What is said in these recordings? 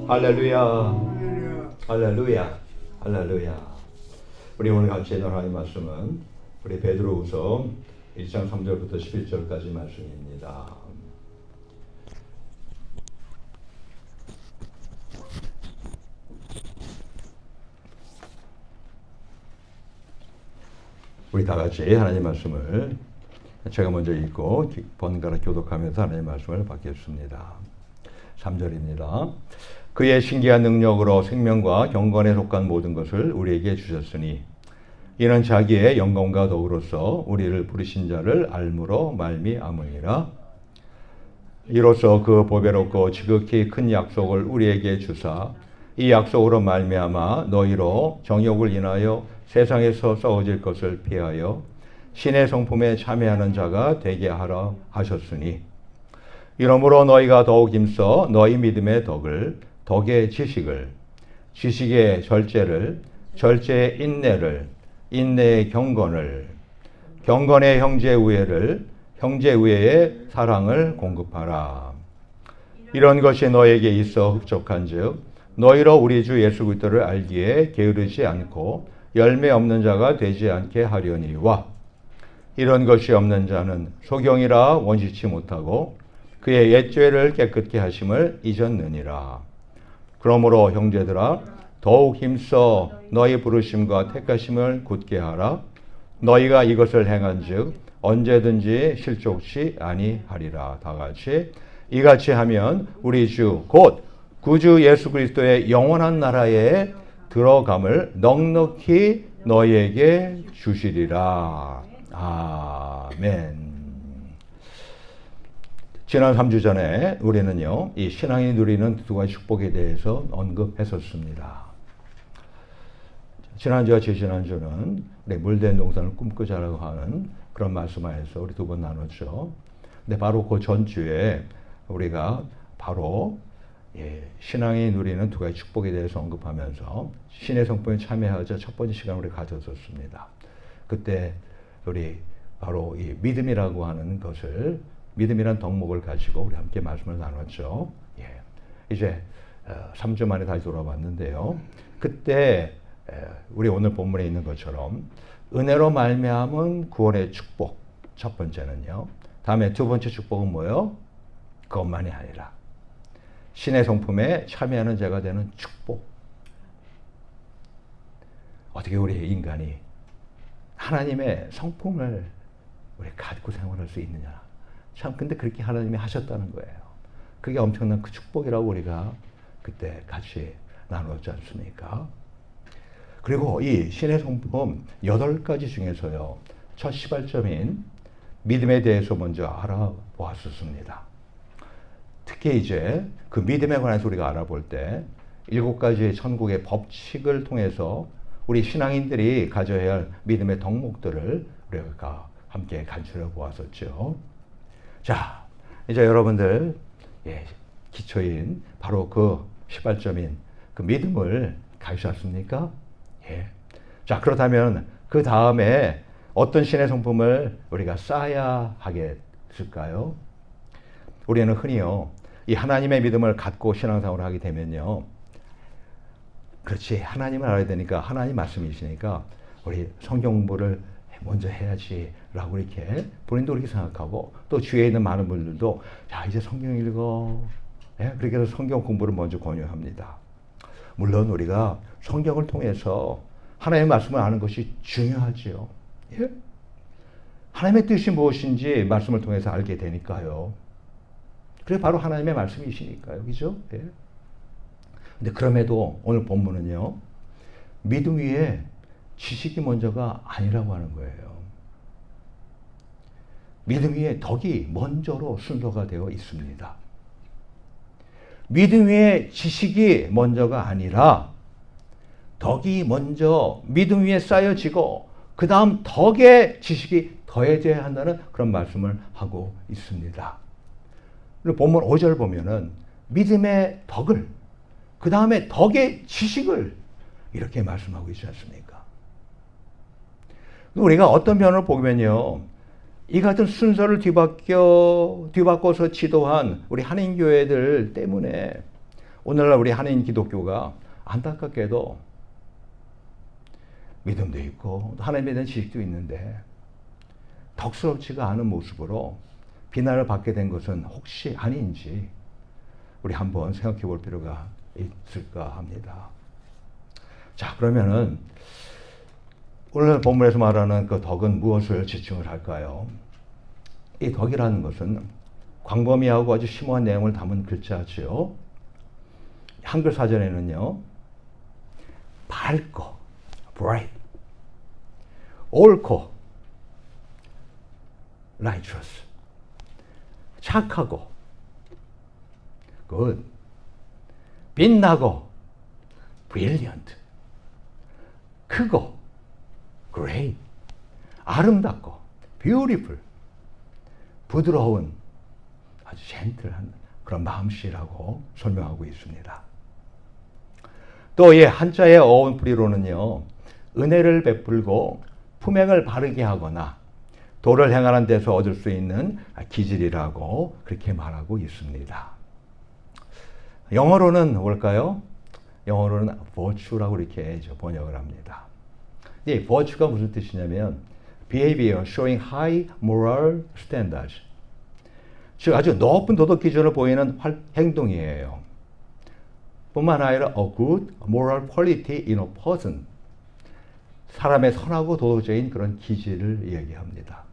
할렐루야, 할렐루야, 할렐루야. 우리 오늘 같이 나눌 하나님의 말씀은 우리 베드로후서 1장 3절부터 11절까지 말씀입니다. 우리 다 같이 하나님의 말씀을 제가 먼저 읽고 번갈아 교독하면서 하나님의 말씀을 받겠습니다. 3절입니다. 그의 신기한 능력으로 생명과 경건에 속한 모든 것을 우리에게 주셨으니 이는 자기의 영광과 덕으로서 우리를 부르신 자를 알므로 말미암으니라. 이로써 그 보배롭고 지극히 큰 약속을 우리에게 주사 이 약속으로 말미암아 너희로 정욕을 인하여 세상에서 썩어질 것을 피하여 신의 성품에 참여하는 자가 되게 하라 하셨으니 이러므로 너희가 더욱 힘써 너희 믿음의 덕을, 덕의 지식을, 지식의 절제를, 절제의 인내를, 인내의 경건을, 경건의 형제 우애를, 형제 우애의 사랑을 공급하라. 이런 것이 너에게 있어 흡족한즉 너희로 우리 주 예수 그리스도를 알기에 게으르지 않고 열매 없는 자가 되지 않게 하려니와 이런 것이 없는 자는 소경이라 원시치 못하고 그의 옛죄를 깨끗게 하심을 잊었느니라. 그러므로 형제들아 더욱 힘써 너희 부르심과 택하심을 굳게 하라. 너희가 이것을 행한즉 언제든지 실족치 아니하리라. 다 같이 이같이 하면 우리 주 곧 구주 예수 그리스도의 영원한 나라에 들어감을 넉넉히 너희에게 주시리라. 아멘. 지난 3주 전에 우리는요, 이 신앙이 누리는 두 가지 축복에 대해서 언급했었습니다. 지난주와 지지난주는 물된 동산을 꿈꾸자라고 하는 그런 말씀하에서 우리 두 번 나눴죠. 근데 바로 그 전주에 우리가 바로 신앙이 누리는 두 가지 축복에 대해서 언급하면서 신의 성품에 참여하자 첫 번째 시간을 우리 가졌었습니다. 그때 우리 바로 이 믿음이라고 하는 것을 믿음이란 덕목을 가지고 우리 함께 말씀을 나눴죠. 이제 3주 만에 다시 돌아왔는데요. 그때 우리 오늘 본문에 있는 것처럼 은혜로 말미암은 구원의 축복 첫 번째는요. 다음에 두 번째 축복은 뭐예요? 그것만이 아니라 신의 성품에 참여하는 자가 되는 축복. 어떻게 우리 인간이 하나님의 성품을 우리 갖고 생활할 수 있느냐. 참 근데 그렇게 하나님이 하셨다는 거예요. 그게 엄청난 그 축복이라고 우리가 그때 같이 나눴지 않습니까? 그리고 이 신의 성품 8가지 중에서요. 첫 시발점인 믿음에 대해서 먼저 알아보았었습니다. 특히 이제 그 믿음에 관해서 우리가 알아볼 때 7가지의 천국의 법칙을 통해서 우리 신앙인들이 가져야 할 믿음의 덕목들을 우리가 함께 간추려 보았었죠. 자, 이제 여러분들 기초인 바로 그 시발점인 그 믿음을 가지셨습니까? 자, 그렇다면 그 다음에 어떤 신의 성품을 우리가 쌓아야 하겠을까요? 우리는 흔히요, 이 하나님의 믿음을 갖고 신앙생활을 하게 되면요, 그렇지, 하나님을 알아야 되니까, 하나님 말씀이시니까 우리 성경 공부를 먼저 해야지 라고 이렇게 본인도 그렇게 생각하고 또 주위에 있는 많은 분들도 자, 이제 성경 읽어. 그렇게 해서 성경 공부를 먼저 권유합니다. 물론 우리가 성경을 통해서 하나님의 말씀을 아는 것이 중요하지요. 하나님의 뜻이 무엇인지 말씀을 통해서 알게 되니까요. 그게 바로 하나님의 말씀이시니까요. 그죠? 근데 그럼에도 오늘 본문은요, 믿음 위에 지식이 먼저가 아니라고 하는 거예요. 믿음 위에 덕이 먼저로 순서가 되어 있습니다. 믿음 위에 지식이 먼저가 아니라 덕이 먼저 믿음 위에 쌓여지고 그 다음 덕에 지식이 더해져야 한다는 그런 말씀을 하고 있습니다. 그리고 본문 5절 보면은 믿음의 덕을 그 다음에 덕의 지식을 이렇게 말씀하고 있지 않습니까? 우리가 어떤 면을 보면요, 이 같은 순서를 뒤바꿔서 지도한 우리 한인교회들 때문에 오늘날 우리 한인 기독교가 안타깝게도 믿음도 있고 하나님에 대한 지식도 있는데 덕스럽지가 않은 모습으로 비난을 받게 된 것은 혹시 아닌지 우리 한번 생각해 볼 필요가 있을까 합니다. 자, 그러면은 오늘 본문에서 말하는 그 덕은 무엇을 지칭을 할까요? 이 덕이라는 것은 광범위하고 아주 심오한 내용을 담은 글자죠. 한글 사전에는요, 밝고, bright, 옳고, righteous, 착하고, good, 빛나고, brilliant, 크고, great, 아름답고, beautiful, 부드러운, 아주 젠틀한 그런 마음씨라고 설명하고 있습니다. 또 이 한자의 어원풀이로는요, 은혜를 베풀고 품행을 바르게 하거나 도를 행하는 데서 얻을 수 있는 기질이라고 그렇게 말하고 있습니다. 영어로는 뭘까요? 영어로는 virtue라고 이렇게 번역을 합니다. 이 virtue가 무슨 뜻이냐면 behavior showing high moral standards, 즉 아주 높은 도덕 기준을 보이는 행동이에요. 뿐만 아니라 a good moral quality in a person, 사람의 선하고 도덕적인 그런 기질을 얘기합니다.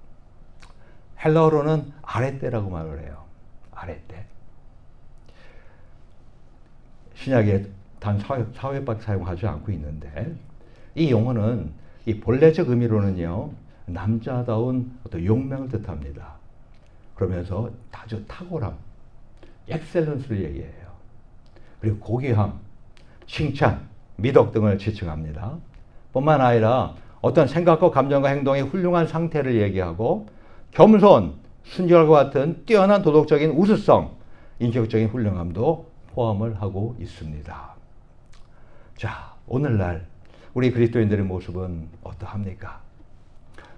헬라어로는 아레떼라고 말을 해요. 아레떼. 신약에 단 4회밖에 사용하지 않고 있는데 이 용어는 이 본래적 의미로는요, 남자다운 어떤 용맹을 뜻합니다. 그러면서 아주 탁월함, 엑셀런스를 얘기해요. 그리고 고귀함, 칭찬, 미덕 등을 지칭합니다. 뿐만 아니라 어떤 생각과 감정과 행동의 훌륭한 상태를 얘기하고 겸손, 순결과 같은 뛰어난 도덕적인 우수성, 인격적인 훌륭함도 포함을 하고 있습니다. 자, 오늘날 우리 그리스도인들의 모습은 어떠합니까?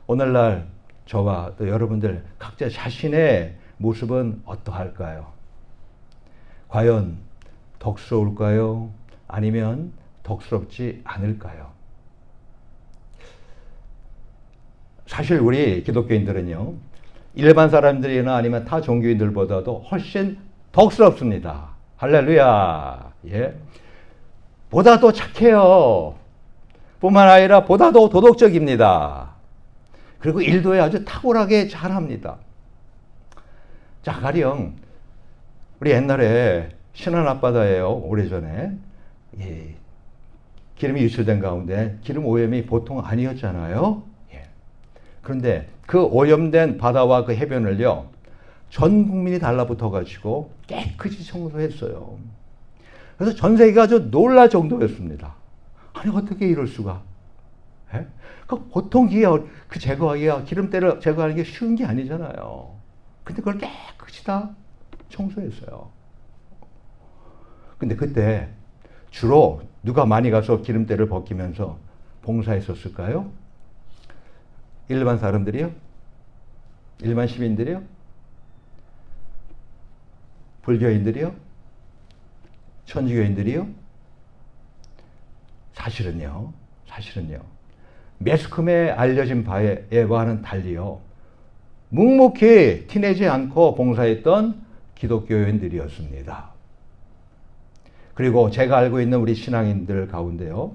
오늘날 저와 또 여러분들 각자 자신의 모습은 어떠할까요? 과연 덕스러울까요? 아니면 덕스럽지 않을까요? 사실 우리 기독교인들은요, 일반 사람들이나 아니면 타 종교인들보다도 훨씬 덕스럽습니다. 할렐루야. 예. 보다 더 착해요. 뿐만 아니라 보다 더 도덕적입니다. 그리고 일도에 아주 탁월하게 잘합니다. 자, 가령 우리 옛날에 신안 앞바다에요, 오래전에 기름이 유출된 가운데 기름 오염이 보통 아니었잖아요. 예. 그런데 그 오염된 바다와 그 해변을요, 전 국민이 달라붙어 가지고 깨끗이 청소했어요. 그래서 전 세계가 아주 놀랄 정도였습니다. 아니, 어떻게 이럴 수가? 예? 그 보통 그 제거하기가, 기름때를 제거하는 게 쉬운 게 아니잖아요. 근데 그걸 깨끗이 다 청소했어요. 근데 그때 주로 누가 많이 가서 기름때를 벗기면서 봉사했었을까요? 일반 사람들이요? 일반 시민들이요? 불교인들이요? 천주교인들이요? 사실은요, 매스컴에 알려진 바와는 달리요, 묵묵히 티내지 않고 봉사했던 기독교인들이었습니다. 그리고 제가 알고 있는 우리 신앙인들 가운데요,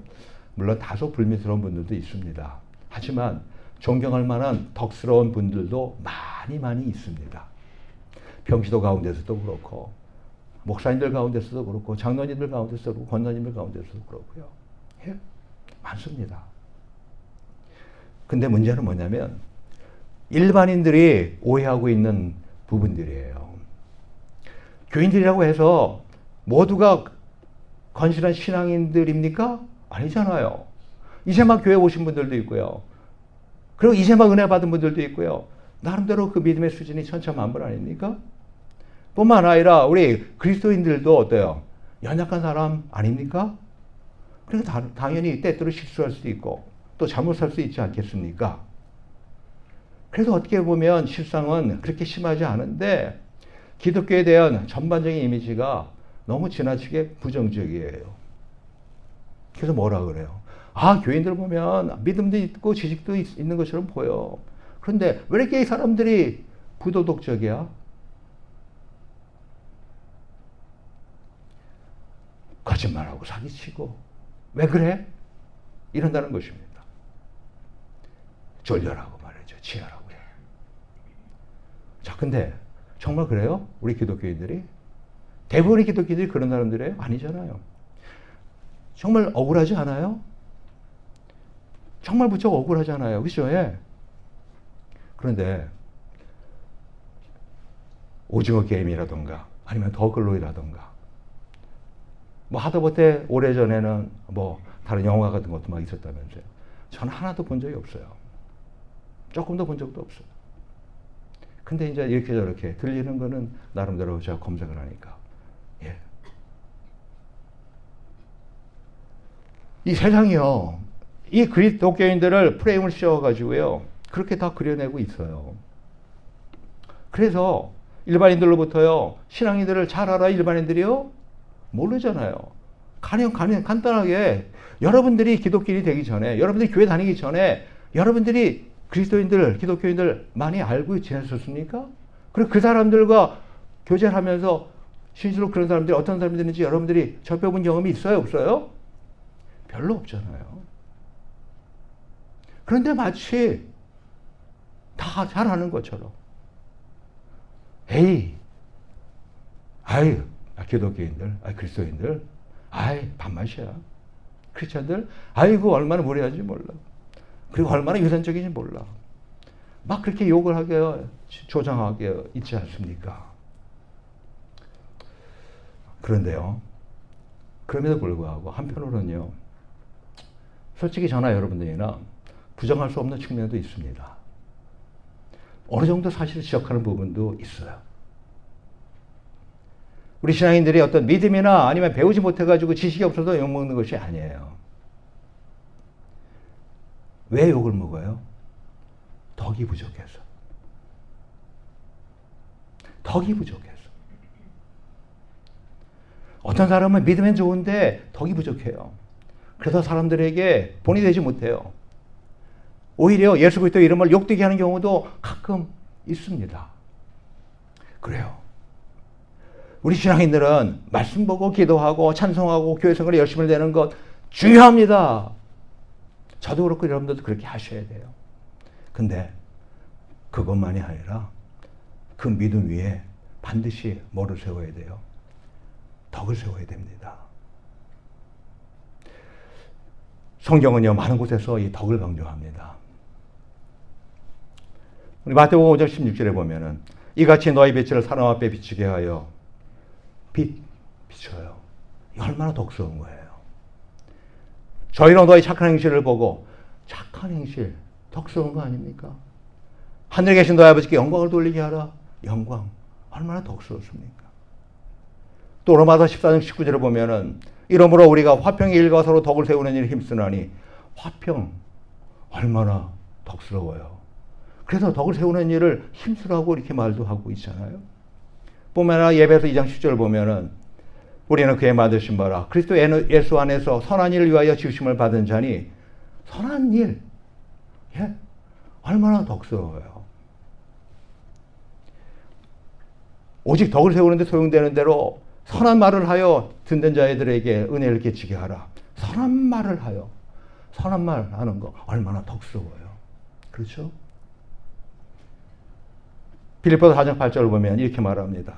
물론 다소 불미스러운 분들도 있습니다. 하지만 존경할 만한 덕스러운 분들도 많이 있습니다. 병시도 가운데서도 그렇고, 목사님들 가운데서도 그렇고, 장로님들 가운데서도 그렇고, 권사님들 가운데서도 그렇고요. 예? 많습니다. 근데 문제는 뭐냐면 일반인들이 오해하고 있는 부분들이에요. 교인들이라고 해서 모두가 건실한 신앙인들입니까? 아니잖아요. 이제 막 교회 오신 분들도 있고요. 그리고 이제 막 은혜 받은 분들도 있고요. 나름대로 그 믿음의 수준이 천차만별 아닙니까? 뿐만 아니라 우리 그리스도인들도 어때요? 연약한 사람 아닙니까? 그래서 당연히 때때로 실수할 수도 있고 또 잘못할 수 있지 않겠습니까? 그래서 어떻게 보면 실상은 그렇게 심하지 않은데 기독교에 대한 전반적인 이미지가 너무 지나치게 부정적이에요. 그래서 뭐라 그래요? 아, 교인들 보면 믿음도 있고 지식도 있는 것처럼 보여. 그런데 왜 이렇게 이 사람들이 부도덕적이야? 거짓말하고 사기치고. 왜 그래? 이런다는 것입니다. 졸려라고 말이죠. 지하라고. 자, 근데 정말 그래요? 우리 기독교인들이? 대부분의 기독교인들이 그런 사람들이에요? 아니잖아요. 정말 억울하지 않아요? 정말 무척 억울하잖아요. 그죠? 예. 그런데 오징어 게임이라던가 아니면 더글로이라던가 뭐 하다못해 오래전에는 뭐 다른 영화 같은 것도 막 있었다면서요. 저는 하나도 본 적이 없어요. 조금도 본 적도 없어요. 근데 이제 이렇게 저렇게 들리는 거는 나름대로 제가 검색을 하니까. 예. 이 세상이요. 이 그리스도교인들을 프레임을 씌워가지고요. 그렇게 다 그려내고 있어요. 그래서 일반인들로부터요. 신앙인들을 잘 알아 일반인들이요? 모르잖아요. 간단하게 여러분들이 기독교인이 되기 전에 여러분들이 교회 다니기 전에 여러분들이 그리스도인들, 기독교인들 많이 알고 지냈었습니까? 그리고 그 사람들과 교제를 하면서 실제로 그런 사람들이 어떤 사람들인지 여러분들이 접해본 경험이 있어요? 없어요? 별로 없잖아요. 그런데 마치 다 잘 아는 것처럼 에이, 아유, 기독교인들, 그리스도인들, 밥맛이야. 크리스찬들, 아이고 얼마나 무례한지 몰라. 그리고 얼마나 유산적인지 몰라. 막 그렇게 욕을 하게 조장하게 있지 않습니까? 그런데요. 그럼에도 불구하고 한편으로는요. 솔직히 저나 여러분들이나 부정할 수 없는 측면도 있습니다. 어느 정도 사실을 지적하는 부분도 있어요. 우리 신앙인들이 어떤 믿음이나 아니면 배우지 못해가지고 지식이 없어서 욕먹는 것이 아니에요. 왜 욕을 먹어요? 덕이 부족해서. 덕이 부족해서. 어떤 사람은 믿으면 좋은데 덕이 부족해요. 그래서 사람들에게 본이 되지 못해요. 오히려 예수 그리스도 이름을 욕되게 하는 경우도 가끔 있습니다. 그래요. 우리 신앙인들은 말씀 보고 기도하고 찬송하고 교회 생활에 열심을 내는 것 중요합니다. 저도 그렇고 여러분들도 그렇게 하셔야 돼요. 근데 그것만이 아니라 그 믿음 위에 반드시 뭐를 세워야 돼요? 덕을 세워야 됩니다. 성경은요, 많은 곳에서 이 덕을 강조합니다. 우리 마태복음 5장 16절에 보면은 이같이 너희 빛을 사람 앞에 비추게 하여 비춰요. 얼마나 덕스러운 거예요. 저희는 너희 착한 행실을 보고 착한 행실, 덕스러운 거 아닙니까? 하늘에 계신 너희 아버지께 영광을 돌리게 하라. 영광, 얼마나 덕스럽습니까? 또 로마서 14장 19절을 보면은 이러므로 우리가 화평의 일과 서로 덕을 세우는 일에 힘쓰나니 화평, 얼마나 덕스러워요. 그래서 덕을 세우는 일을 힘쓰라고 이렇게 말도 하고 있잖아요. 뿐만 아니라 예배서 2장 10절 보면은 우리는 그의 만드신 바라 그리스도 예수 안에서 선한 일을 위하여 지으심을 받은 자니 선한 일, 예? 얼마나 덕스러워요. 오직 덕을 세우는데 소용되는 대로 선한 말을 하여 듣는 자들에게 은혜를 끼치게 하라. 선한 말을 하여. 선한 말 하는 거 얼마나 덕스러워요. 그렇죠? 빌립보서 4장 8절을 보면 이렇게 말합니다.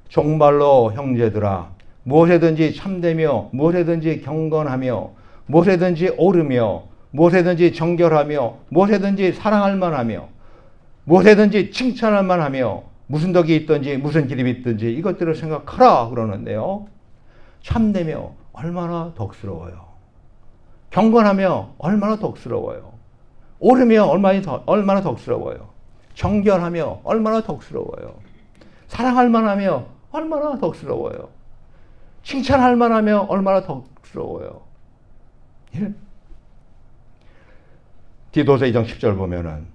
정말로 형제들아 무엇에든지 참되며 무엇에든지 경건하며 무엇에든지 옳으며 무엇에든지 정결하며 무엇에든지 사랑할 만하며 무엇에든지 칭찬할 만하며 무슨 덕이 있든지 무슨 기름이 있든지 이것들을 생각하라 그러는데요. 참되며 얼마나 덕스러워요. 경건하며 얼마나 덕스러워요. 옳으며 얼마나 덕스러워요. 정결하며 얼마나 덕스러워요. 사랑할 만하며 얼마나 덕스러워요. 칭찬할 만하며 얼마나 덕스러워요. 예? 디도서 2장 10절 보면은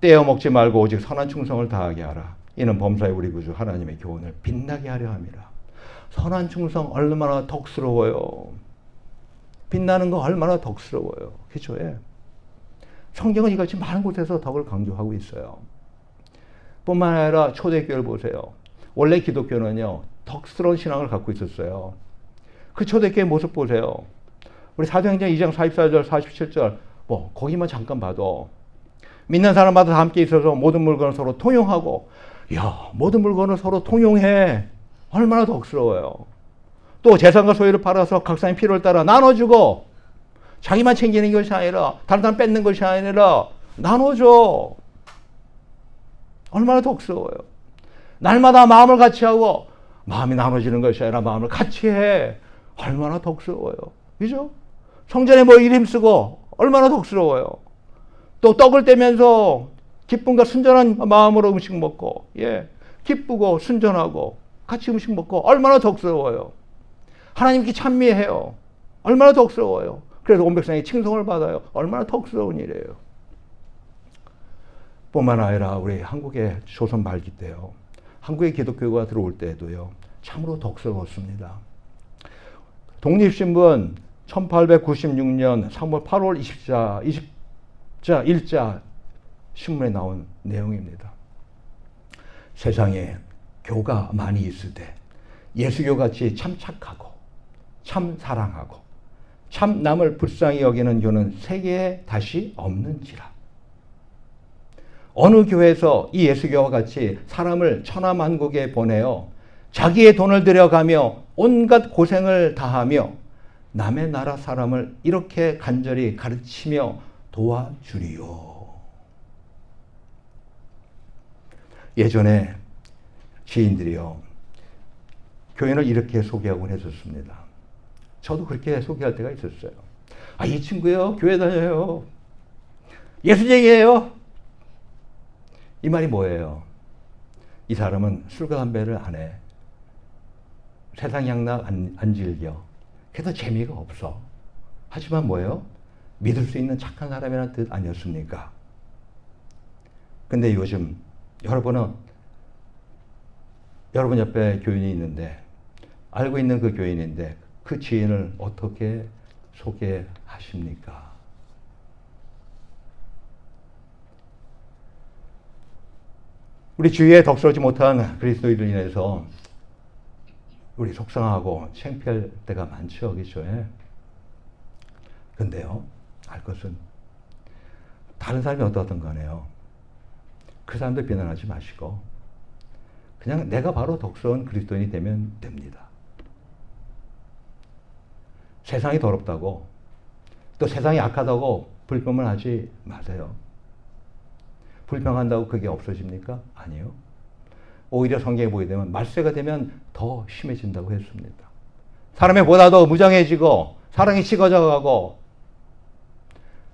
떼어 먹지 말고 오직 선한 충성을 다하게 하라. 이는 범사의 우리 구주 하나님의 교훈을 빛나게 하려 함이라. 선한 충성 얼마나 덕스러워요. 빛나는 거 얼마나 덕스러워요. 그죠? 예. 성경은 이같이 많은 곳에서 덕을 강조하고 있어요. 뿐만 아니라 초대교회를 보세요. 원래 기독교는요, 덕스러운 신앙을 갖고 있었어요. 그 초대교회 모습 보세요. 우리 사도행전 2장 44절, 47절, 거기만 잠깐 봐도 믿는 사람마다 다 함께 있어서 모든 물건을 서로 통용하고, 모든 물건을 서로 통용해. 얼마나 덕스러워요. 또 재산과 소유를 팔아서 각 사람의 필요를 따라 나눠주고, 자기만 챙기는 것이 아니라 다른 사람 뺏는 것이 아니라 나눠줘. 얼마나 덕스러워요. 날마다 마음을 같이 하고, 마음이 나눠지는 것이 아니라 마음을 같이 해. 얼마나 덕스러워요. 그죠? 성전에 일 힘쓰고 얼마나 덕스러워요. 또 떡을 떼면서 기쁨과 순전한 마음으로 음식 먹고, 기쁘고 순전하고 같이 음식 먹고 얼마나 덕스러워요. 하나님께 찬미해요. 얼마나 덕스러워요. 그래서 온 백성이 칭송을 받아요. 얼마나 덕스러운 일이에요. 뿐만 아니라 우리 한국의 조선 말기 때요, 한국의 기독교가 들어올 때도요, 참으로 덕스러웠습니다. 독립신문 1896년 3월 8월 20자 1자 신문에 나온 내용입니다. 세상에 교가 많이 있을 때 예수교같이 참 착하고 참 사랑하고 참 남을 불쌍히 여기는 교는 세계에 다시 없는지라. 어느 교회에서 이 예수교와 같이 사람을 천하만국에 보내어 자기의 돈을 들여가며 온갖 고생을 다하며 남의 나라 사람을 이렇게 간절히 가르치며 도와주리요. 예전에 지인들이요, 교인을 이렇게 소개하곤 했었습니다. 저도 그렇게 소개할 때가 있었어요. 이 친구요, 교회 다녀요. 예수쟁이에요. 이 말이 뭐예요? 이 사람은 술과 담배를 안 해. 세상 향락 안 즐겨. 그래서 재미가 없어. 하지만 뭐예요? 믿을 수 있는 착한 사람이라는 뜻 아니었습니까? 근데 요즘 여러분 옆에 교인이 있는데, 알고 있는 그 교인인데 그 지인을 어떻게 소개하십니까? 우리 주위에 덕스러지 못한 그리스도인으로 인해서 우리 속상하고 창피할 때가 많죠. 그렇죠? 근데요, 알 것은 다른 사람이 어떠든 간에요, 그 사람들 비난하지 마시고 그냥 내가 바로 덕스러운 그리스도인이 되면 됩니다. 세상이 더럽다고, 또 세상이 악하다고 불평을 하지 마세요. 불평한다고 그게 없어집니까? 아니요. 오히려 성경에 보게 되면 말세가 되면 더 심해진다고 했습니다. 사람이 보다 더 무장해지고 사랑이 식어져 가고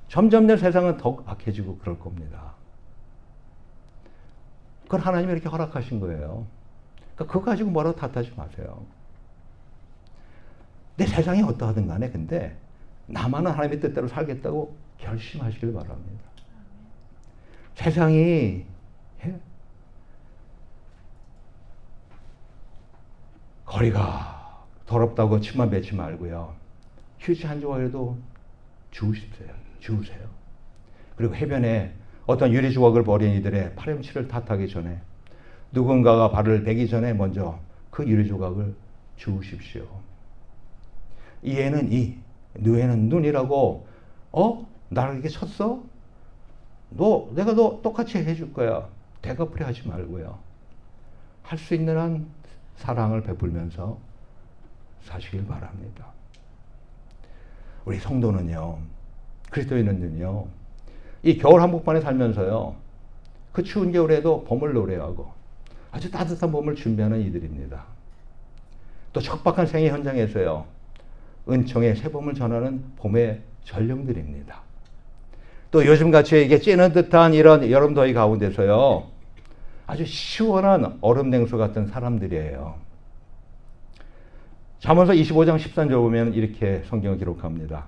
점점 더 세상은 더 악해지고 그럴 겁니다. 그건 하나님이 이렇게 허락하신 거예요. 그러니까 그거 가지고 뭐라고 탓하지 마세요. 내 세상이 어떠하든 간에 근데 나만은 하나님의 뜻대로 살겠다고 결심하시길 바랍니다. 세상이 거리가 더럽다고 침만 뱉지 말고요, 휴지 한 조각이라도 주우세요. 그리고 해변에 어떤 유리 조각을 버린 이들의 파렴치를 탓하기 전에, 누군가가 발을 베기 전에 먼저 그 유리 조각을 주우십시오. 이에는 이, 누에는 눈이라고, 나를 이렇게 쳤어? 내가 너 똑같이 해줄 거야. 대갚으려 하지 말고요, 할 수 있는 한 사랑을 베풀면서 사시길 바랍니다. 우리 성도는요, 그리스도인은요, 이 겨울 한복판에 살면서요, 그 추운 겨울에도 봄을 노래하고 아주 따뜻한 봄을 준비하는 이들입니다. 또 척박한 생애 현장에서요, 은총의 새봄을 전하는 봄의 전령들입니다. 또 요즘같이 이게 찌는 듯한 이런 여름 더위 가운데서요, 아주 시원한 얼음 냉수 같은 사람들이에요. 잠언서 25장 13절 보면 이렇게 성경을 기록합니다.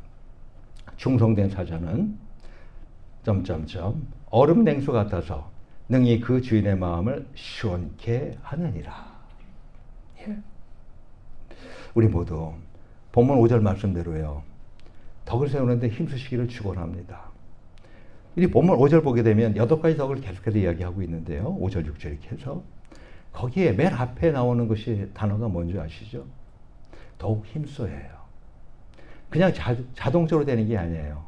충성된 사자는 얼음 냉수 같아서 능히 그 주인의 마음을 시원케 하느니라. 예. 우리 모두 본문 5절 말씀대로요. 덕을 세우는데 힘쓰시기를 축원합니다. 이 본문 5절 보게 되면 8가지 덕을 계속해서 이야기하고 있는데요. 5절, 6절 이렇게 해서 거기에 맨 앞에 나오는 것이 단어가 뭔지 아시죠? 더욱 힘써야해요. 그냥 자동적으로 되는 게 아니에요.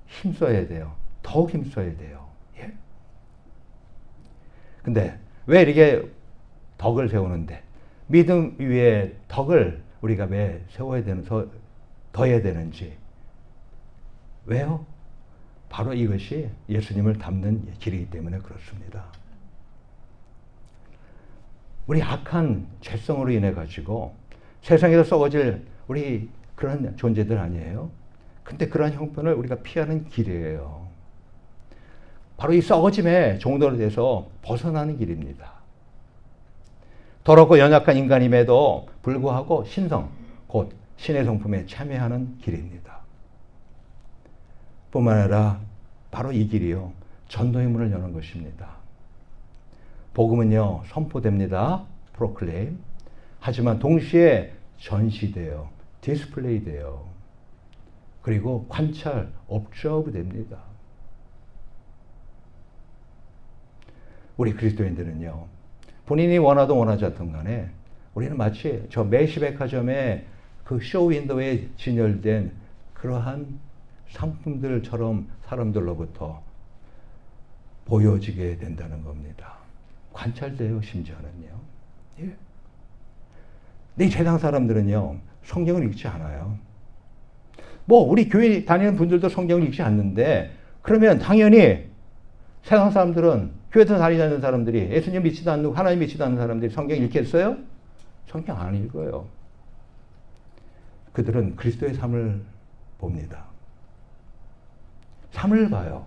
힘써야 돼요. 더욱 힘써야 돼요. 예. 근데 왜 이렇게 덕을 세우는데 믿음 위에 덕을 우리가 왜 세워야 되면서 더해야 되는지 왜요? 바로 이것이 예수님을 닮는 길이기 때문에 그렇습니다. 우리 악한 죄성으로 인해 가지고 세상에서 썩어질 우리 그런 존재들 아니에요? 근데 그러한 형편을 우리가 피하는 길이에요. 바로 이 썩어짐의 종로로 돼서 벗어나는 길입니다. 더럽고 연약한 인간임에도 불구하고 신성, 곧 신의 성품에 참여하는 길입니다. 뿐만 아니라 바로 이 길이요. 전도의 문을 여는 것입니다. 복음은요. 선포됩니다. 프로클레임. 하지만 동시에 전시돼요. 디스플레이 돼요. 그리고 관찰, observe 됩니다. 우리 그리스도인들은요. 본인이 원하든 원하지 않든 간에 우리는 마치 저 매시백화점의 그 쇼윈도에 진열된 그러한 상품들처럼 사람들로부터 보여지게 된다는 겁니다. 관찰돼요, 심지어는요. 예. 근데 이 세상 사람들은요, 성경을 읽지 않아요. 뭐, 우리 교회 다니는 분들도 성경을 읽지 않는데, 그러면 당연히 세상 사람들은, 교회에서 다니지 않는 사람들이, 예수님 믿지도 않고 하나님 믿지도 않는 사람들이 성경 읽겠어요? 성경 안 읽어요. 그들은 그리스도의 삶을 봅니다. 삶을 봐요.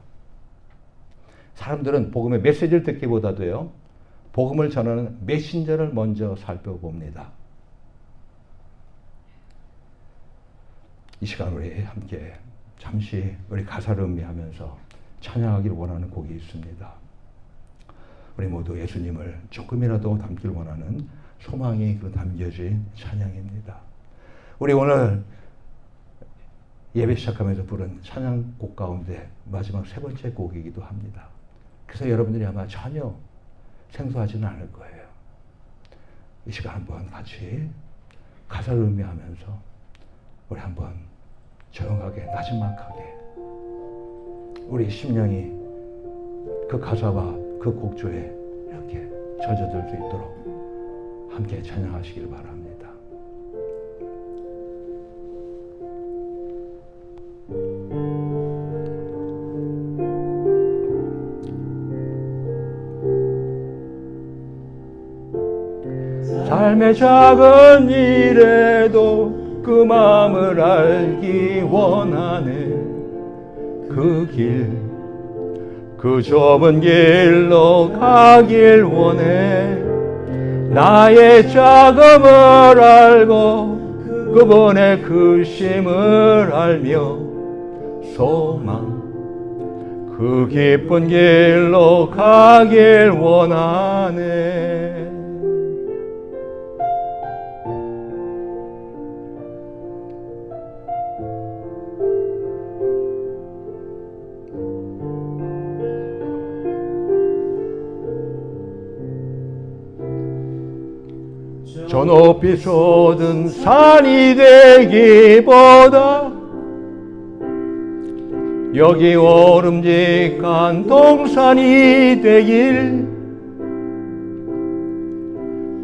사람들은 복음의 메시지를 듣기보다도요, 복음을 전하는 메신저를 먼저 살펴봅니다. 이 시간 우리 함께 잠시 우리 가사를 음미하면서 찬양하기를 원하는 곡이 있습니다. 우리 모두 예수님을 조금이라도 닮길 원하는 소망이 담겨진 찬양입니다. 우리 오늘 예배 시작하면서 부른 찬양곡 가운데 마지막 3번째 곡이기도 합니다. 그래서 여러분들이 아마 전혀 생소하지는 않을 거예요. 이 시간 한번 같이 가사를 음미하면서 우리 한번 조용하게 나지막하게 우리 심령이 그 가사와 그 곡조에 이렇게 젖어들 수 있도록 함께 찬양하시길 바랍니다. 삶의 작은 일에도 그 마음을 알기 원하네. 그 길, 그 좁은 길로 가길 원해. 나의 작음을 알고 그분의 크심을 알며 소망, 그 기쁜 길로 가길 원하네. 저 높이 솟은 산이 되기보다 여기 오름직한 동산이 되길,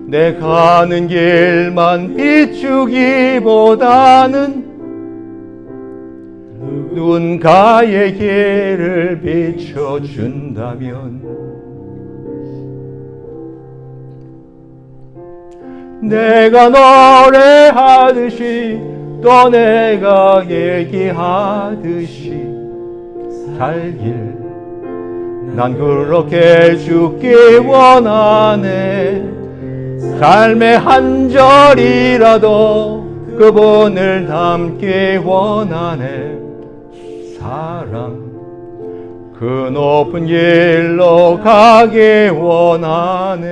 내 가는 길만 비추기보다는 누군가의 길을 비춰준다면 내가 노래하듯이 또 내가 얘기하듯이 살길 난 그렇게 죽기 원하네. 삶의 한 절이라도 그분을 닮기 원하네. 사랑, 그 높은 길로 가기 원하네.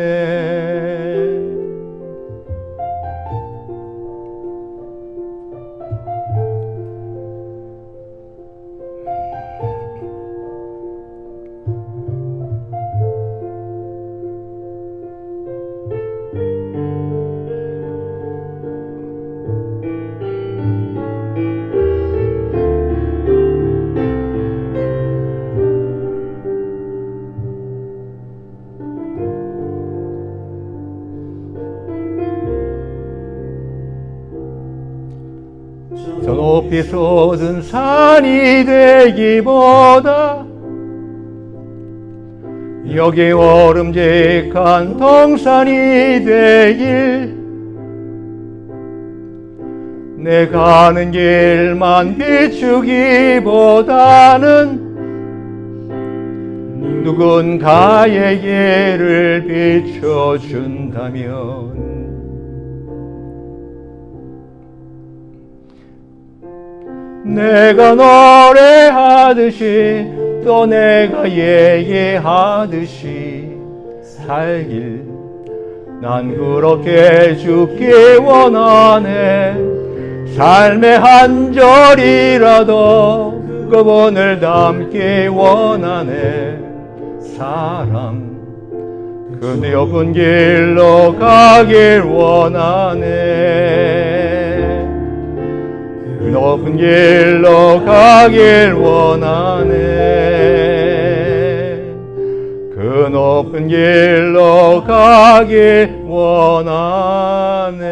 저 높이 솟은 산이 되기보다 여기 오름직한 동산이 되길, 내 가는 길만 비추기보다는 누군가에게를 비춰준다면 내가 노래하듯이 또 내가 얘기하듯이 살길, 난 그렇게 죽기 원하네. 삶의 한 절이라도 그분을 닮기 원하네. 사랑 그 높은 길로 가길 원하네. 그 높은 길로 가길 원하네. 그 높은 길로 가길 원하네.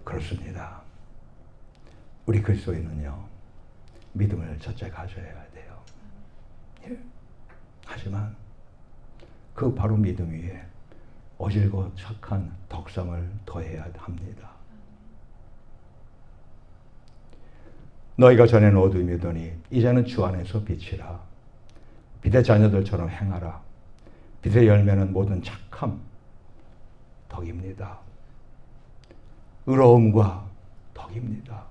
그렇습니다. 우리 그리스도인은요, 믿음을 첫째 가져야 돼요. 예. 하지만 그 바로 믿음 위에 어질고 착한 덕성을 더해야 합니다. 너희가 전에는 어둠이더니 이제는 주 안에서 빛이라. 빛의 자녀들처럼 행하라. 빛의 열매는 모든 착함, 덕입니다. 의로움과 덕입니다.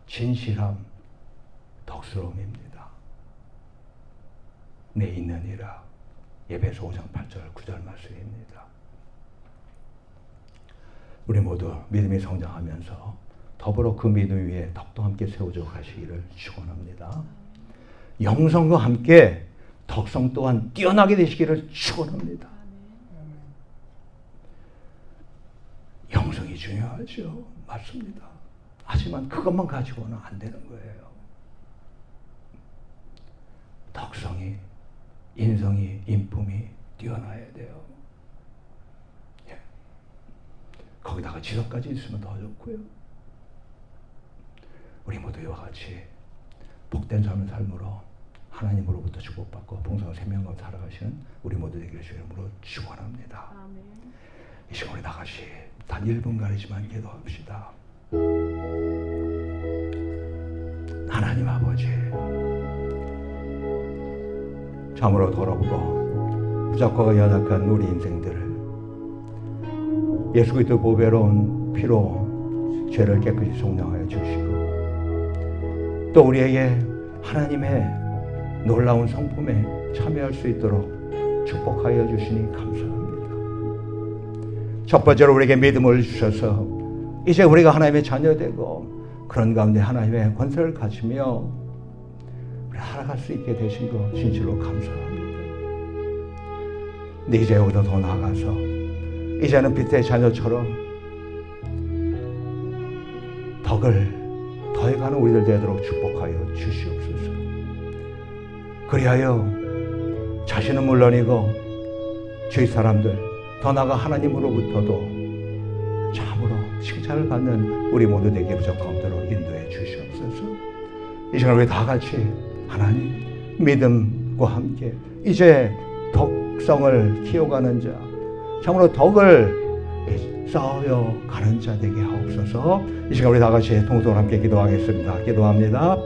진실함, 덕스러움입니다. 내 있느니라. 에베소 5장 8절 9절 말씀입니다. 우리 모두 믿음이 성장하면서 더불어 그 믿음 위에 덕도 함께 세워져 가시기를 축원합니다. 영성과 함께 덕성 또한 뛰어나게 되시기를 축원합니다. 영성이 중요하죠. 맞습니다. 하지만 그것만 가지고는 안 되는 거예요. 덕성이, 인성이, 인품이 뛰어나야 돼요. 예. 거기다가 지성까지 있으면 더 좋고요. 우리 모두 이와 같이 복된 삶을 삶으로 하나님으로부터 축복받고 풍성한 생명과 살아가시는 우리 모두 되기를 주의 이름으로 축원합니다. 이 시간에 다같이 단 1분 가리지만 기도합시다. 하나님 아버지, 참으로 더럽고 부족하고 연약한 우리 인생들을 예수 그리스도 보배로운 피로 죄를 깨끗이 속량하여 주시고, 또 우리에게 하나님의 놀라운 성품에 참여할 수 있도록 축복하여 주시니 감사합니다. 첫 번째로 우리에게 믿음을 주셔서 이제 우리가 하나님의 자녀되고 그런 가운데 하나님의 권세를 가지며 우리 살아갈 수 있게 되신 것 진실로 감사합니다. 근데 이제 여기서 더 나아가서 이제는 빛의 자녀처럼 덕을 더해가는 우리들 되도록 축복하여 주시옵소서. 그리하여 자신은 물론이고 주위 사람들, 더 나아가 하나님으로부터도 참으로 칭찬을 받는 우리 모두 되게 부족함대로 인도해 주시옵소서. 이 시간 우리 다 같이 하나님 믿음과 함께 이제 덕성을 키워가는 자, 참으로 덕을 쌓여 가는 자 되게 하옵소서. 이 시간 우리 다 같이 통성을 함께 기도하겠습니다. 기도합니다.